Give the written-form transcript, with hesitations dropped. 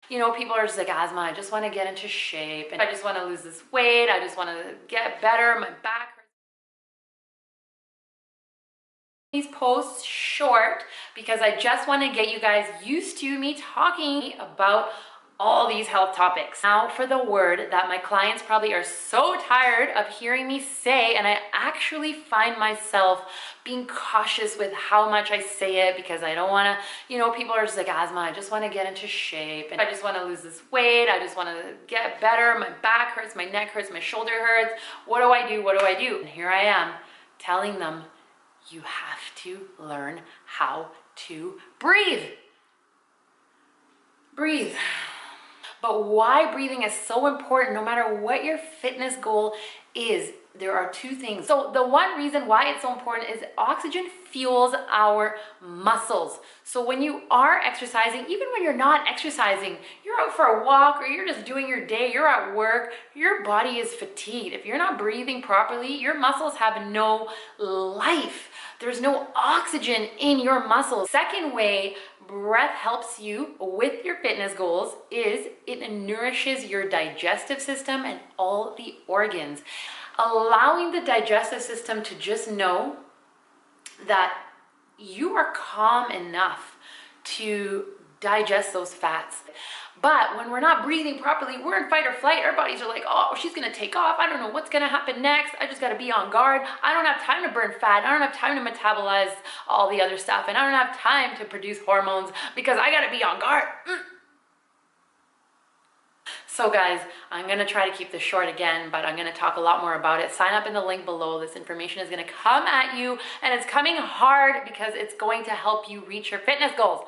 You know, people are just like, Asma, I just want to get into shape and I just want to lose this weight. I just want to get better. My back hurts. These posts short because I just want to get you guys used to me talking about all these health topics. Now for the word that my clients probably are so tired of hearing me say, and I actually find myself being cautious with how much I say it because I don't want to, you know, people are just like, Asma, I just want to get into shape and I just want to lose this weight. I just want to get better. My back hurts, my neck hurts, my shoulder hurts. What do I do? What do I do? And here I am telling them, you have to learn how to breathe. Breathe. But why breathing is so important, no matter what your fitness goal is, there are two things. So the one reason why it's so important is oxygen fuels our muscles. So when you are exercising, even when you're not exercising, you're out for a walk or you're just doing your day, you're at work, your body is fatigued. If you're not breathing properly, your muscles have no life. There's no oxygen in your muscles. Second way breath helps you with your fitness goals is it nourishes your digestive system and all the organs, allowing the digestive system to just know that you are calm enough to digest those fats. But when we're not breathing properly, we're in fight or flight. Our bodies are like, oh, she's gonna take off. I don't know what's gonna happen next. I just gotta be on guard. I don't have time to burn fat. I don't have time to metabolize all the other stuff. And I don't have time to produce hormones because I gotta be on guard. So guys, I'm gonna try to keep this short again, but I'm gonna talk a lot more about it. Sign up in the link below. This information is gonna come at you and it's coming hard because it's going to help you reach your fitness goals.